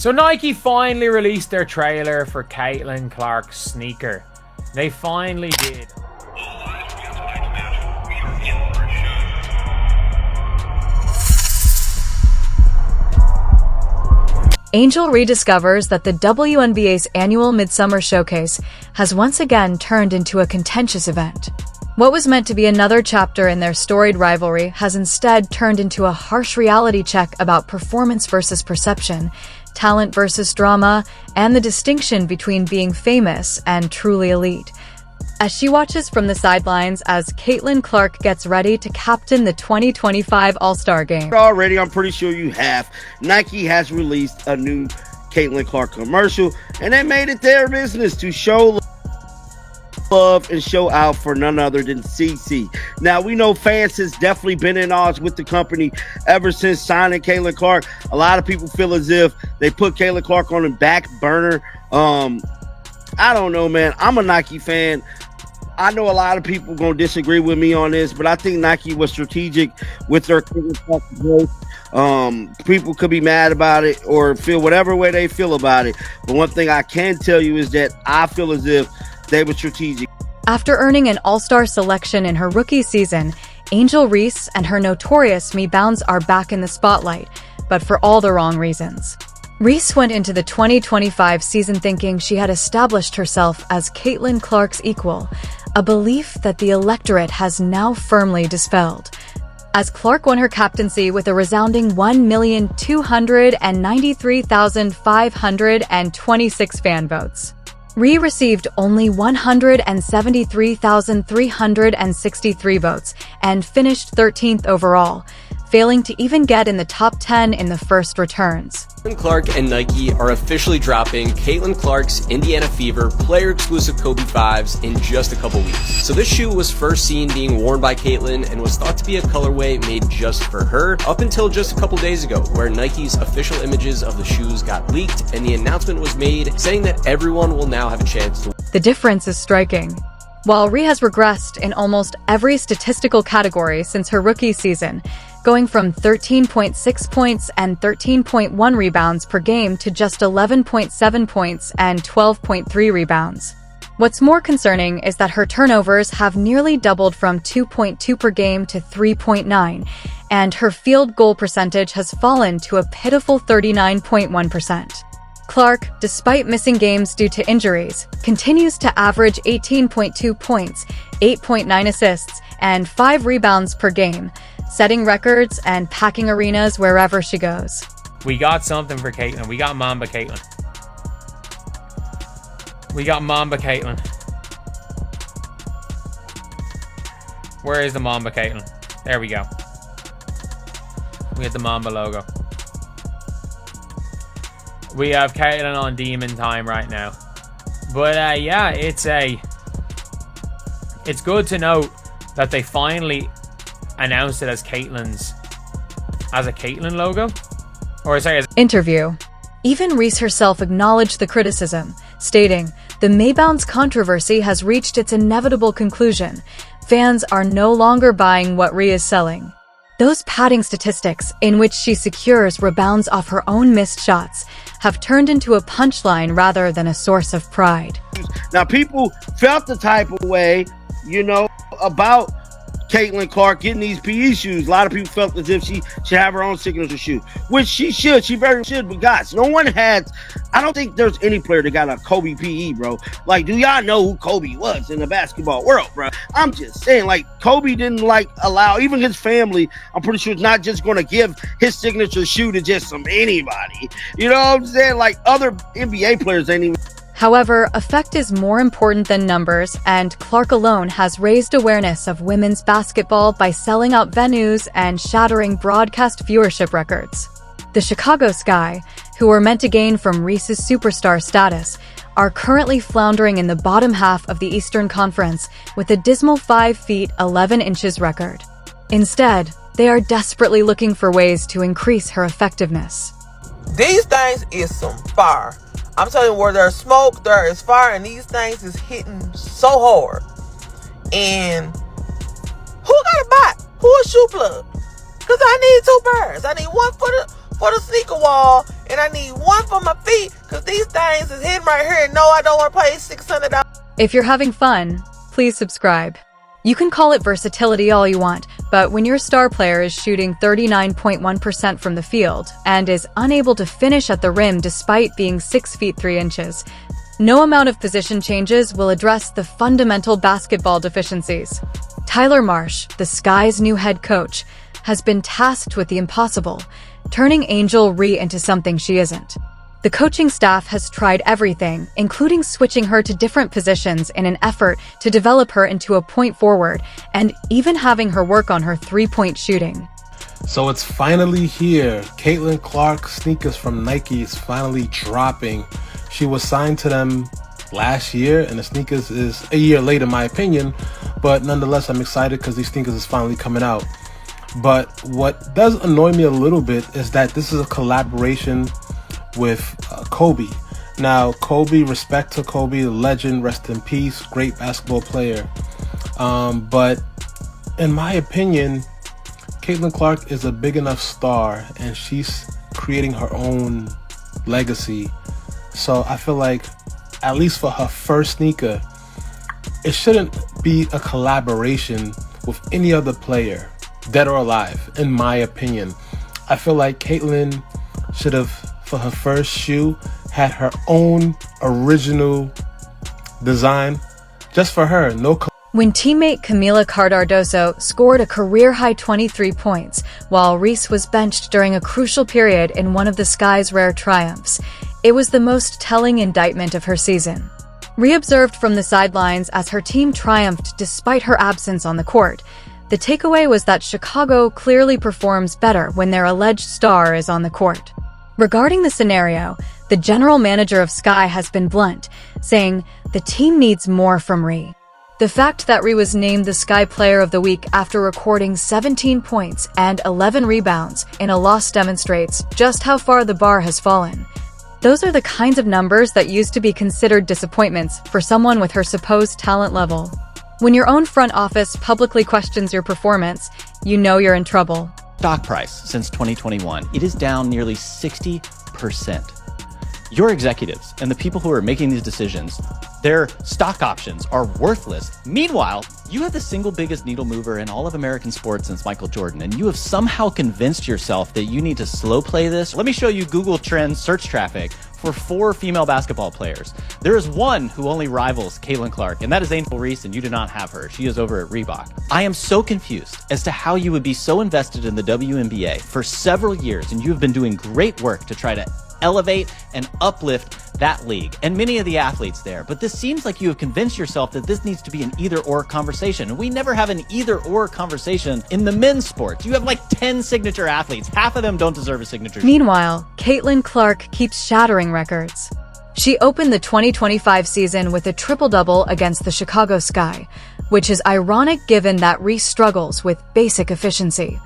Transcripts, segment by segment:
So Nike finally released their trailer for Caitlin Clark's sneaker. They finally did. Angel rediscovers that the WNBA's annual Midsummer Showcase has once again turned into a contentious event. What was meant to be another chapter in their storied rivalry has instead turned into a harsh reality check about performance versus perception, talent versus drama, and the distinction between being famous and truly elite. As she watches from the sidelines as Caitlin Clark gets ready to captain the 2025 All-Star Game. Already, I'm pretty sure you have. Nike has released a new Caitlin Clark commercial, and they made it their business to show love and show out for none other than CC. Now, we know fans has definitely been in odds with the company ever since signing Caitlin Clark. A lot of people feel as if they put Caitlin Clark on the back burner. I don't know, man. I'm a Nike fan. I know a lot of people going to disagree with me on this, but I think Nike was strategic with their growth. People could be mad about it or feel whatever way they feel about it. But one thing I can tell you is that I feel as if they were strategic. After earning an All-Star selection in her rookie season, Angel Reese and her notorious Me Bounds are back in the spotlight, but for all the wrong reasons. Reese went into the 2025 season thinking she had established herself as Caitlin Clark's equal, a belief that the electorate has now firmly dispelled, as Clark won her captaincy with a resounding 1,293,526 fan votes. Rhee received only 173,363 votes and finished 13th overall, failing to even get in the top 10 in the first returns. Caitlin Clark and Nike are officially dropping Caitlin Clark's Indiana Fever player-exclusive Kobe 5s in just a couple weeks. So this shoe was first seen being worn by Caitlin and was thought to be a colorway made just for her up until just a couple days ago, where Nike's official images of the shoes got leaked and the announcement was made saying that everyone will now have a chance to. The difference is striking. While Rhee has regressed in almost every statistical category since her rookie season, going from 13.6 points and 13.1 rebounds per game to just 11.7 points and 12.3 rebounds. What's more concerning is that her turnovers have nearly doubled from 2.2 per game to 3.9, and her field goal percentage has fallen to a pitiful 39.1%. Clark, despite missing games due to injuries, continues to average 18.2 points, 8.9 assists, and 5 rebounds per game, setting records and packing arenas wherever she goes. We got something for Caitlin. We got Mamba Caitlin. We got Mamba Caitlin. Where is the Mamba Caitlin? There we go. We have the Mamba logo. We have Caitlin on demon time right now. But yeah, it's good to note that they finally announced it as a Caitlin logo, or sorry, as interview. Even Reese herself acknowledged the criticism, stating, "The Maybounds controversy has reached its inevitable conclusion. Fans are no longer buying what Rhee is selling." Those padding statistics, in which she secures rebounds off her own missed shots, have turned into a punchline rather than a source of pride. Now, people felt the type of way, about Caitlin Clark getting these PE shoes. A lot of people felt as if she should have her own signature shoe, which she should. She very should. But guys, I don't think there's any player that got a Kobe PE, bro. Like, do y'all know who Kobe was in the basketball world, bro? I'm just saying, like, Kobe didn't allow, even his family, I'm pretty sure, it's not just going to give his signature shoe to just anybody. You know what I'm saying? Like, other NBA players ain't even. However, effect is more important than numbers, and Clark alone has raised awareness of women's basketball by selling out venues and shattering broadcast viewership records. The Chicago Sky, who were meant to gain from Reese's superstar status, are currently floundering in the bottom half of the Eastern Conference with a dismal 5 feet 11 inches record. Instead, they are desperately looking for ways to increase her effectiveness. These things is some fire. I'm telling you, where there's smoke, there is fire, and these things is hitting so hard. And who got a bot? Who a shoe plug? Because I need 2 pairs. I need one for for the sneaker wall, and I need one for my feet, because these things is hidden right here, and no, I don't want to pay $600. If you're having fun, please subscribe. You can call it versatility all you want, but when your star player is shooting 39.1% from the field and is unable to finish at the rim despite being 6 feet 3 inches, no amount of position changes will address the fundamental basketball deficiencies. Tyler Marsh, the Sky's new head coach, has been tasked with the impossible, turning Angel Rhee into something she isn't. The coaching staff has tried everything, including switching her to different positions in an effort to develop her into a point forward, and even having her work on her three-point shooting. So it's finally here. Caitlin Clark sneakers from Nike is finally dropping. She was signed to them last year, and the sneakers is a year late in my opinion, but nonetheless I'm excited because these sneakers is finally coming out. But what does annoy me a little bit is that this is a collaboration with Kobe. Now, Kobe, respect to Kobe, the legend, rest in peace, great basketball player. But in my opinion, Caitlin Clark is a big enough star and she's creating her own legacy. So I feel like, at least for her first sneaker, it shouldn't be a collaboration with any other player, dead or alive, in my opinion. I feel like Caitlin should have, for her first shoe, had her own original design just for her. When teammate Camila Cardardoso scored a career-high 23 points, while Reese was benched during a crucial period in one of the Sky's rare triumphs, it was the most telling indictment of her season. Rhee observed from the sidelines as her team triumphed despite her absence on the court. The takeaway was that Chicago clearly performs better when their alleged star is on the court. Regarding the scenario, the general manager of Sky has been blunt, saying the team needs more from Rhee. The fact that Rhee was named the Sky Player of the Week after recording 17 points and 11 rebounds in a loss demonstrates just how far the bar has fallen. Those are the kinds of numbers that used to be considered disappointments for someone with her supposed talent level. When your own front office publicly questions your performance, you know you're in trouble. Stock price since 2021, it is down nearly 60%. Your executives and the people who are making these decisions, their stock options are worthless. Meanwhile, you have the single biggest needle mover in all of American sports since Michael Jordan, and you have somehow convinced yourself that you need to slow play this. Let me show you Google Trends search traffic for 4 female basketball players. There is one who only rivals Caitlin Clark, and that is Angel Reese, and you do not have her. She is over at Reebok. I am so confused as to how you would be so invested in the WNBA for several years, and you have been doing great work to try to elevate and uplift that league and many of the athletes there. But this seems like you have convinced yourself that this needs to be an either-or conversation. And we never have an either-or conversation in the men's sports. You have like 10 signature athletes. Half of them don't deserve a signature. Meanwhile, Caitlin Clark keeps shattering records. She opened the 2025 season with a triple-double against the Chicago Sky, which is ironic given that Reese struggles with basic efficiency.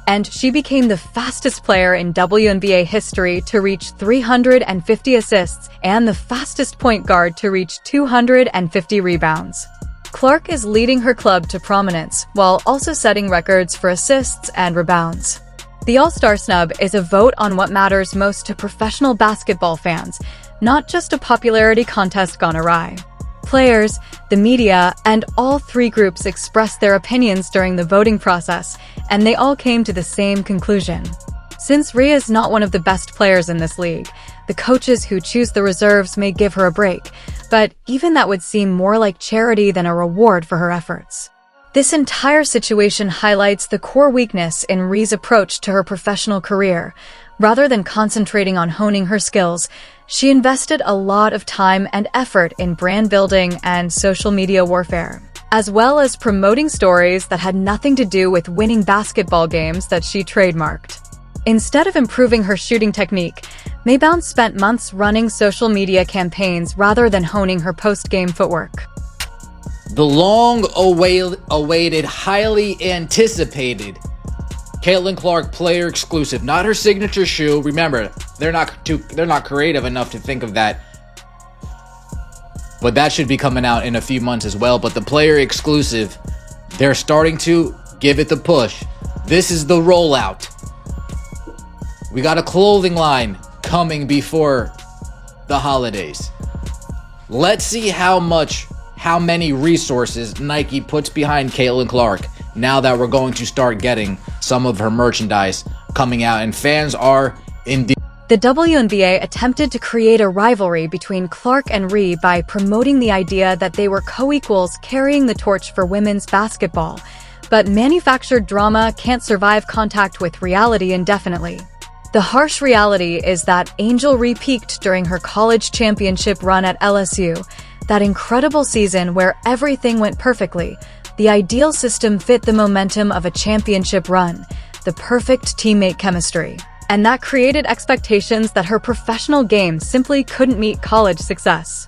And she became the fastest player in WNBA history to reach 350 assists and the fastest point guard to reach 250 rebounds. Clark is leading her club to prominence while also setting records for assists and rebounds. The All-Star Snub is a vote on what matters most to professional basketball fans, not just a popularity contest gone awry. Players, the media, and all 3 groups expressed their opinions during the voting process, and they all came to the same conclusion. Since Rhea is not one of the best players in this league, the coaches who choose the reserves may give her a break, but even that would seem more like charity than a reward for her efforts. This entire situation highlights the core weakness in Rhee's approach to her professional career. Rather than concentrating on honing her skills, she invested a lot of time and effort in brand building and social media warfare, as well as promoting stories that had nothing to do with winning basketball games that she trademarked. Instead of improving her shooting technique, Maybound spent months running social media campaigns rather than honing her post-game footwork. The long-awaited, highly anticipated Caitlin Clark player exclusive, not her signature shoe. Remember, they're not creative enough to think of that. But that should be coming out in a few months as well. But the player exclusive, they're starting to give it the push. This is the rollout. We got a clothing line coming before the holidays. Let's see how many resources Nike puts behind Caitlin Clark now that we're going to start getting some of her merchandise coming out, and fans are indeed. The WNBA attempted to create a rivalry between Clark and Rhee by promoting the idea that they were co-equals carrying the torch for women's basketball. But manufactured drama can't survive contact with reality indefinitely. The harsh reality is that Angel Rhee peaked during her college championship run at LSU, that incredible season where everything went perfectly. The ideal system fit the momentum of a championship run, the perfect teammate chemistry. And that created expectations that her professional game simply couldn't meet college success.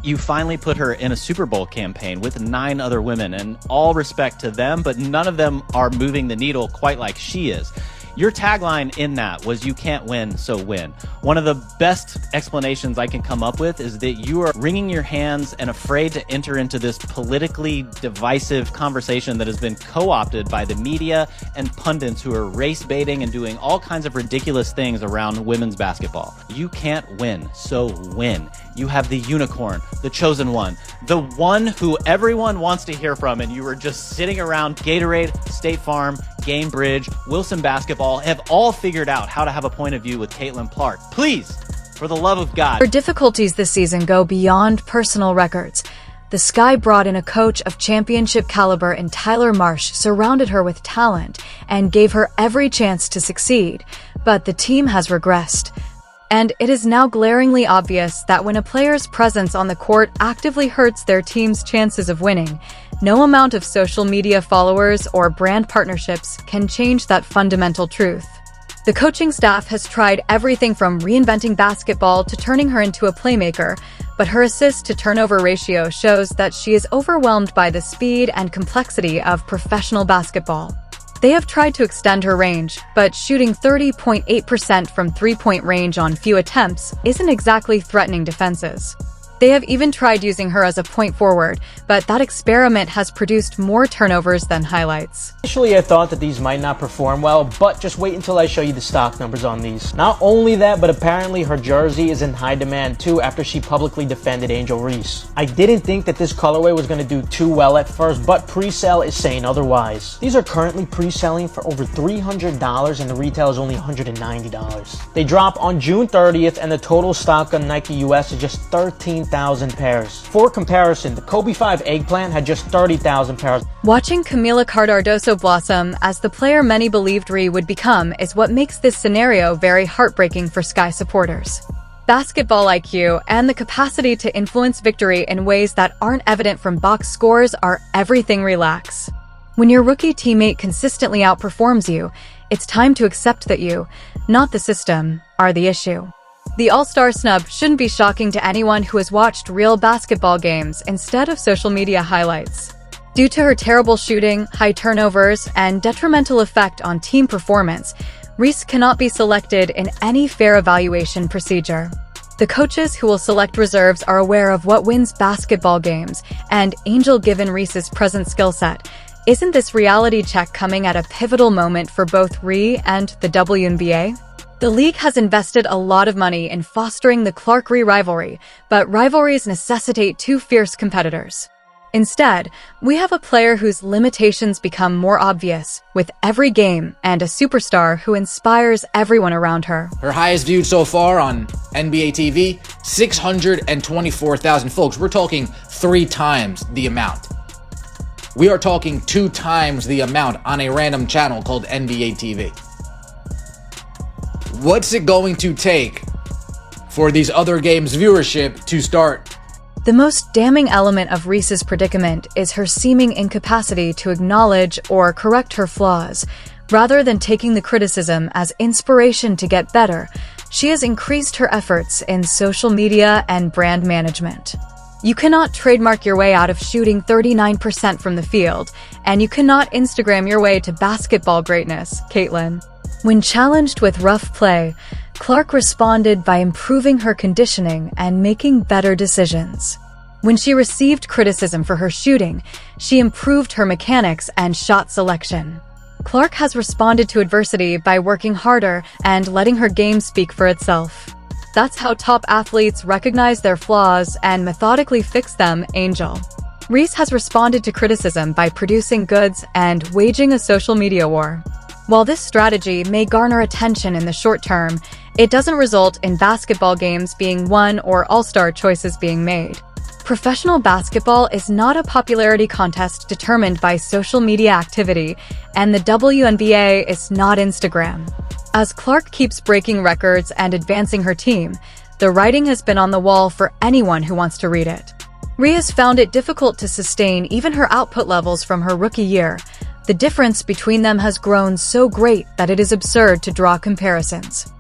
You finally put her in a Super Bowl campaign with 9 other women, and all respect to them, but none of them are moving the needle quite like she is. Your tagline in that was, "You can't win, so win." One of the best explanations I can come up with is that you are wringing your hands and afraid to enter into this politically divisive conversation that has been co-opted by the media and pundits who are race baiting and doing all kinds of ridiculous things around women's basketball. You can't win, so win. You have the unicorn, the chosen one, the one who everyone wants to hear from, and you were just sitting around Gatorade, State Farm, Game Bridge, Wilson Basketball, have all figured out how to have a point of view with Caitlin Clark. Please, for the love of God. Her difficulties this season go beyond personal records. The Sky brought in a coach of championship caliber in Tyler Marsh, surrounded her with talent, and gave her every chance to succeed. But the team has regressed. And it is now glaringly obvious that when a player's presence on the court actively hurts their team's chances of winning, no amount of social media followers or brand partnerships can change that fundamental truth. The coaching staff has tried everything from reinventing basketball to turning her into a playmaker, but her assist-to-turnover ratio shows that she is overwhelmed by the speed and complexity of professional basketball. They have tried to extend her range, but shooting 30.8% from three-point range on few attempts isn't exactly threatening defenses. They have even tried using her as a point forward, but that experiment has produced more turnovers than highlights. Initially, I thought that these might not perform well, but just wait until I show you the stock numbers on these. Not only that, but apparently her jersey is in high demand too after she publicly defended Angel Reese. I didn't think that this colorway was going to do too well at first, but pre-sale is saying otherwise. These are currently pre-selling for over $300 and the retail is only $190. They drop on June 30th and the total stock on Nike US is just 13,000 pairs. For comparison, the Kobe 5 eggplant had just 30,000 pairs. Watching Camila Cardardoso blossom as the player many believed Rhee would become is what makes this scenario very heartbreaking for Sky supporters. Basketball IQ and the capacity to influence victory in ways that aren't evident from box scores are everything relax. When your rookie teammate consistently outperforms you, it's time to accept that you, not the system, are the issue. The All-Star snub shouldn't be shocking to anyone who has watched real basketball games instead of social media highlights. Due to her terrible shooting, high turnovers, and detrimental effect on team performance, Reese cannot be selected in any fair evaluation procedure. The coaches who will select reserves are aware of what wins basketball games, and Angel, given Reese's present skill set, isn't this reality check coming at a pivotal moment for both Rhee and the WNBA? The league has invested a lot of money in fostering the Clark-Rhee rivalry, but rivalries necessitate two fierce competitors. Instead, we have a player whose limitations become more obvious with every game and a superstar who inspires everyone around her. Her highest viewed so far on NBA TV, 624,000 folks. We're talking 3 times the amount. We are talking 2 times the amount on a random channel called NBA TV. What's it going to take for these other games' viewership to start? The most damning element of Reese's predicament is her seeming incapacity to acknowledge or correct her flaws. Rather than taking the criticism as inspiration to get better, she has increased her efforts in social media and brand management. You cannot trademark your way out of shooting 39% from the field, and you cannot Instagram your way to basketball greatness, Caitlin. When challenged with rough play, Clark responded by improving her conditioning and making better decisions. When she received criticism for her shooting, she improved her mechanics and shot selection. Clark has responded to adversity by working harder and letting her game speak for itself. That's how top athletes recognize their flaws and methodically fix them, Angel. Reese has responded to criticism by producing goods and waging a social media war. While this strategy may garner attention in the short term, it doesn't result in basketball games being won or all-star choices being made. Professional basketball is not a popularity contest determined by social media activity, and the WNBA is not Instagram. As Clark keeps breaking records and advancing her team, the writing has been on the wall for anyone who wants to read it. Rhea has found it difficult to sustain even her output levels from her rookie year. The difference between them has grown so great that it is absurd to draw comparisons.